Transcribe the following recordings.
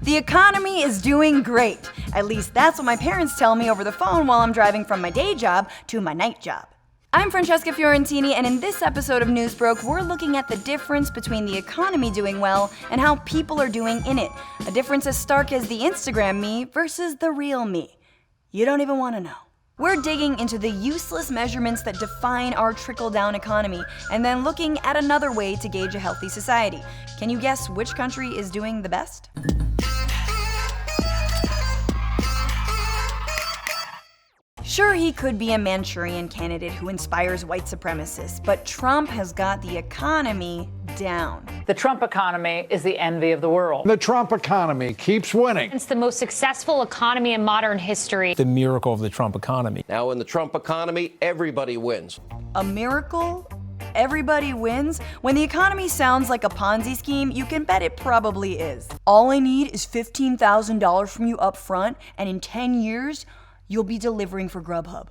The economy is doing great. At least that's what my parents tell me over the phone while I'm driving from my day job to my night job. I'm Francesca Fiorentini, and in this episode of Newsbroke, we're looking at the difference between the economy doing well and how people are doing in it. A difference as stark as the Instagram me versus the real me. You don't even want to know. We're digging into the useless measurements that define our trickle-down economy, and then looking at another way to gauge a healthy society. Can you guess which country is doing the best? Sure, he could be a Manchurian candidate who inspires white supremacists, but Trump has got the economy down. The Trump economy is the envy of the world. The Trump economy keeps winning. It's the most successful economy in modern history. The miracle of the Trump economy. Now, in the Trump economy, everybody wins. A miracle? Everybody wins? When the economy sounds like a Ponzi scheme, you can bet it probably is. All I need is $15,000 from you up front, and in 10 years, you'll be delivering for Grubhub.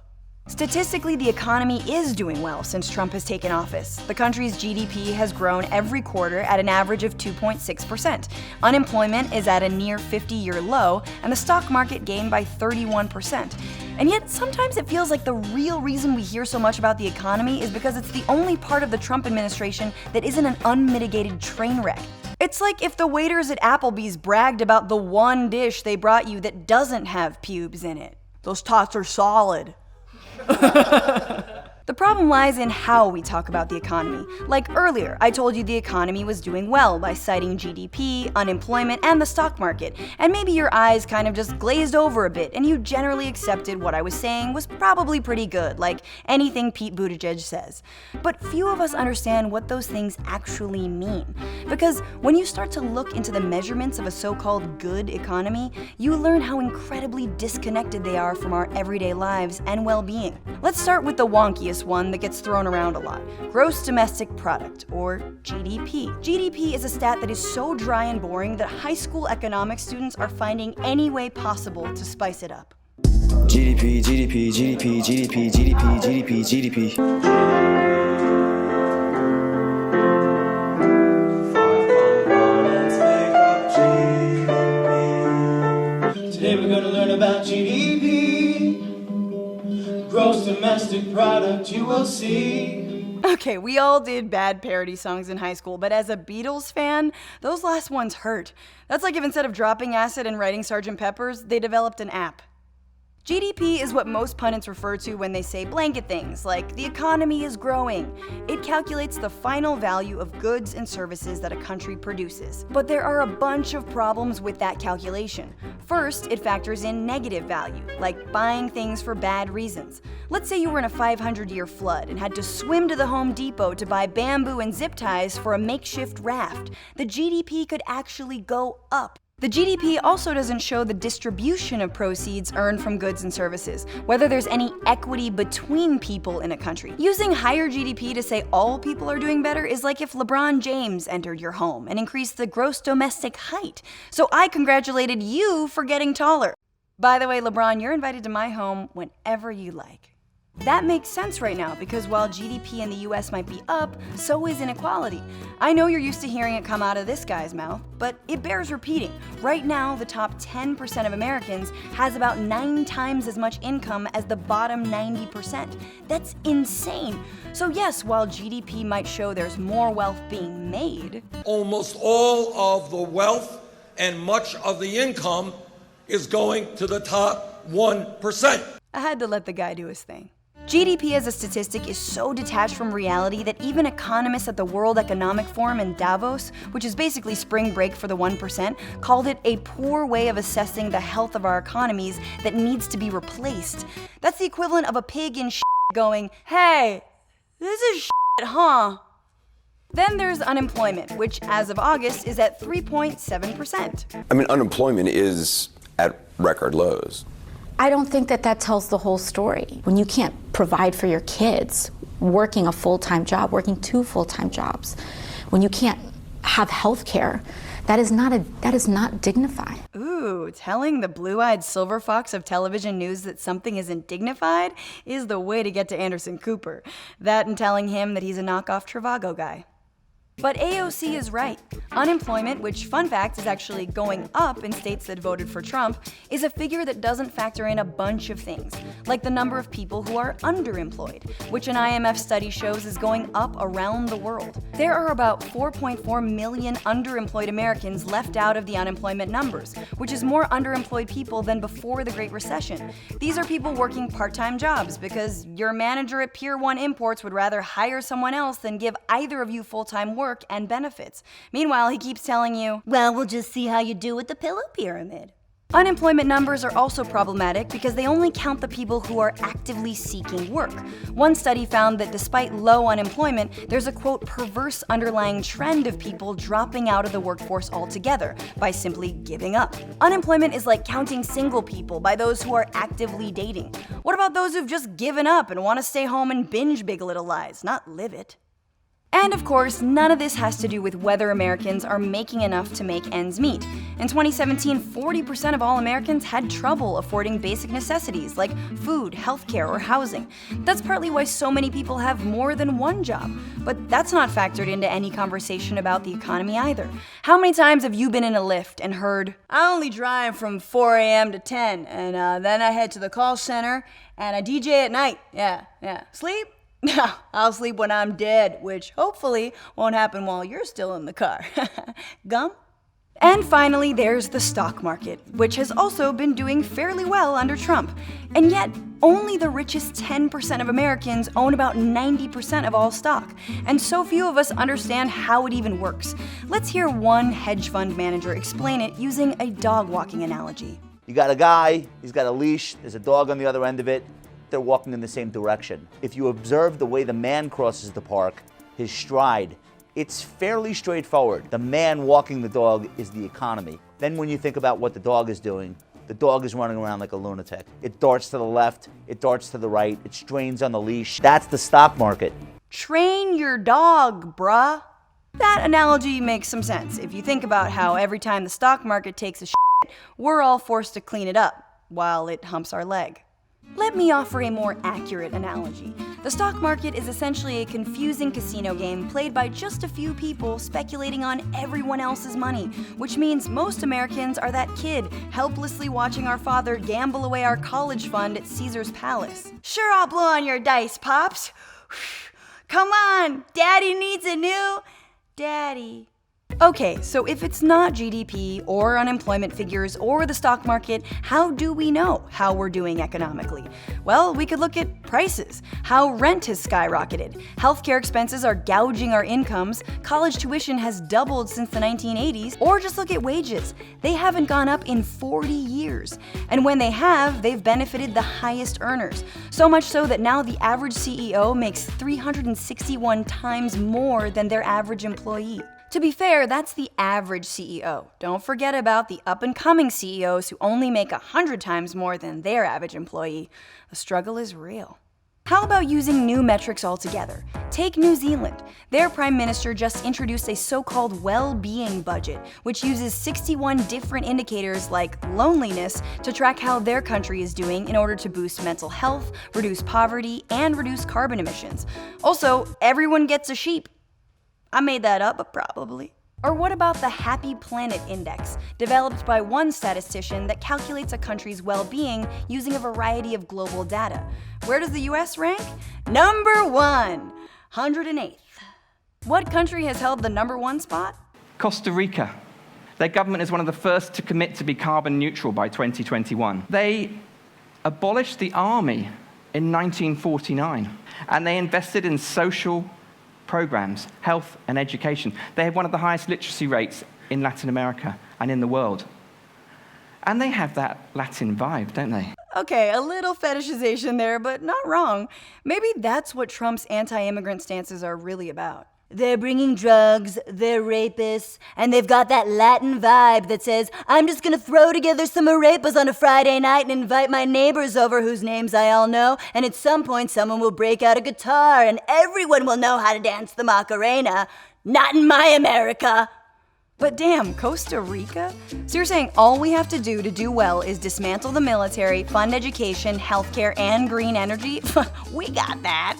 Statistically, the economy is doing well since Trump has taken office. The country's GDP has grown every quarter at an average of 2.6%. Unemployment is at a near 50-year low, and the stock market gained by 31%. And yet, sometimes it feels like the real reason we hear so much about the economy is because it's the only part of the Trump administration that isn't an unmitigated train wreck. It's like if the waiters at Applebee's bragged about the one dish they brought you that doesn't have pubes in it. Those tots are solid. The problem lies in how we talk about the economy. Like earlier, I told you the economy was doing well by citing GDP, unemployment, and the stock market. And maybe your eyes kind of just glazed over a bit and you generally accepted what I was saying was probably pretty good, like anything Pete Buttigieg says. But few of us understand what those things actually mean. Because when you start to look into the measurements of a so-called good economy, you learn how incredibly disconnected they are from our everyday lives and well-being. Let's start with the wonkiest one that gets thrown around a lot. Gross domestic product, or GDP. GDP is a stat that is so dry and boring that high school economics students are finding any way possible to spice it up. GDP, GDP, GDP, GDP, GDP, GDP, GDP. Today we're gonna learn about GDP. Gross domestic product, you will see. Okay, we all did bad parody songs in high school, but as a Beatles fan, those last ones hurt. That's like if instead of dropping acid and writing Sgt. Pepper's, they developed an app. GDP is what most pundits refer to when they say blanket things, like the economy is growing. It calculates the final value of goods and services that a country produces. But there are a bunch of problems with that calculation. First, it factors in negative value, like buying things for bad reasons. Let's say you were in a 500-year flood and had to swim to the Home Depot to buy bamboo and zip ties for a makeshift raft. The GDP could actually go up. The GDP also doesn't show the distribution of proceeds earned from goods and services, whether there's any equity between people in a country. Using higher GDP to say all people are doing better is like if LeBron James entered your home and increased the gross domestic height. So I congratulated you for getting taller. By the way, LeBron, you're invited to my home whenever you like. That makes sense right now because while GDP in the US might be up, so is inequality. I know you're used to hearing it come out of this guy's mouth, but it bears repeating. Right now, the top 10% of Americans has about 9 times as much income as the bottom 90%. That's insane. So yes, while GDP might show there's more wealth being made, almost all of the wealth and much of the income is going to the top 1%. I had to let the guy do his thing. GDP as a statistic is so detached from reality that even economists at the World Economic Forum in Davos, which is basically spring break for the 1%, called it a poor way of assessing the health of our economies that needs to be replaced. That's the equivalent of a pig in shit going, "Hey, this is shit, huh?" Then there's unemployment, which as of August is at 3.7%. I mean, unemployment is at record lows. I don't think that tells the whole story. When you can't provide for your kids, working a full-time job, working 2 full-time jobs, when you can't have health care, that is not dignified. Ooh, telling the blue-eyed silver fox of television news that something isn't dignified is the way to get to Anderson Cooper. That and telling him that he's a knockoff Trivago guy. But AOC is right. Unemployment, which, fun fact, is actually going up in states that voted for Trump, is a figure that doesn't factor in a bunch of things, like the number of people who are underemployed, which an IMF study shows is going up around the world. There are about 4.4 million underemployed Americans left out of the unemployment numbers, which is more underemployed people than before the Great Recession. These are people working part-time jobs because your manager at Pier 1 Imports would rather hire someone else than give either of you full-time work and benefits. Meanwhile, he keeps telling you, well, we'll just see how you do with the pillow pyramid. Unemployment numbers are also problematic because they only count the people who are actively seeking work. One study found that despite low unemployment, there's a, quote, perverse underlying trend of people dropping out of the workforce altogether by simply giving up. Unemployment is like counting single people by those who are actively dating. What about those who've just given up and want to stay home and binge Big Little Lies, not live it? And of course, none of this has to do with whether Americans are making enough to make ends meet. In 2017, 40% of all Americans had trouble affording basic necessities like food, healthcare, or housing. That's partly why so many people have more than one job. But that's not factored into any conversation about the economy either. How many times have you been in a Lyft and heard, I only drive from 4 a.m. to 10, and then I head to the call center, and I DJ at night. Yeah. Sleep? I'll sleep when I'm dead, which hopefully won't happen while you're still in the car. Gum? And finally, there's the stock market, which has also been doing fairly well under Trump. And yet, only the richest 10% of Americans own about 90% of all stock. And so few of us understand how it even works. Let's hear one hedge fund manager explain it using a dog walking analogy. You got a guy, he's got a leash, there's a dog on the other end of it. They're walking in the same direction. If you observe the way the man crosses the park, his stride, it's fairly straightforward. The man walking the dog is the economy. Then when you think about what the dog is doing, the dog is running around like a lunatic. It darts to the left, it darts to the right, it strains on the leash. That's the stock market. Train your dog, bruh. That analogy makes some sense if you think about how every time the stock market takes a shit, we're all forced to clean it up while it humps our leg. Let me offer a more accurate analogy. The stock market is essentially a confusing casino game played by just a few people speculating on everyone else's money, which means most Americans are that kid helplessly watching our father gamble away our college fund at Caesar's Palace. Sure, I'll blow on your dice, Pops. Come on, Daddy needs a new daddy. Okay, so if it's not GDP or unemployment figures or the stock market, how do we know how we're doing economically? Well, we could look at prices, how rent has skyrocketed, healthcare expenses are gouging our incomes, college tuition has doubled since the 1980s, or just look at wages. They haven't gone up in 40 years. And when they have, they've benefited the highest earners. So much so that now the average CEO makes 361 times more than their average employee. To be fair, that's the average CEO. Don't forget about the up-and-coming CEOs who only make 100 times more than their average employee. The struggle is real. How about using new metrics altogether? Take New Zealand. Their prime minister just introduced a so-called well-being budget, which uses 61 different indicators like loneliness to track how their country is doing in order to boost mental health, reduce poverty, and reduce carbon emissions. Also, everyone gets a sheep. I made that up, but probably. Or what about the Happy Planet Index, developed by one statistician that calculates a country's well-being using a variety of global data? Where does the US rank? Number 1, 108th. What country has held the number 1 spot? Costa Rica. Their government is one of the first to commit to be carbon neutral by 2021. They abolished the army in 1949, and they invested in social programs, health and education. They have one of the highest literacy rates in Latin America and in the world. And they have that Latin vibe, don't they? Okay, a little fetishization there, but not wrong. Maybe that's what Trump's anti-immigrant stances are really about. They're bringing drugs, they're rapists, and they've got that Latin vibe that says, I'm just gonna throw together some arepas on a Friday night and invite my neighbors over whose names I all know, and at some point someone will break out a guitar and everyone will know how to dance the Macarena. Not in my America. But damn, Costa Rica? So you're saying all we have to do well is dismantle the military, fund education, healthcare, and green energy? We got that.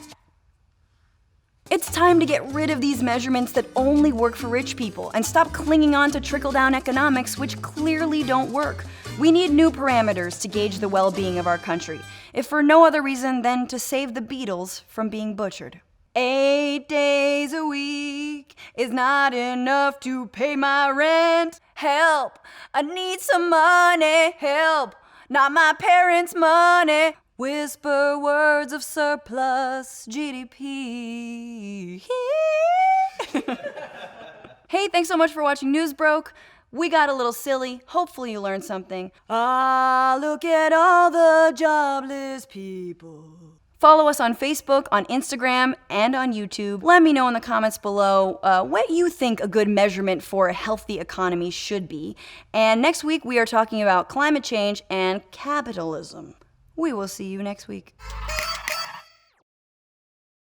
It's time to get rid of these measurements that only work for rich people and stop clinging on to trickle-down economics, which clearly don't work. We need new parameters to gauge the well-being of our country, if for no other reason than to save the Beatles from being butchered. 8 days a week is not enough to pay my rent. Help! I need some money. Help! Not my parents' money. Whisper words of surplus GDP. Hey, thanks so much for watching Newsbroke. We got a little silly. Hopefully you learned something. Ah, look at all the jobless people. Follow us on Facebook, on Instagram, and on YouTube. Let me know in the comments below what you think a good measurement for a healthy economy should be. And next week we are talking about climate change and capitalism. We will see you next week.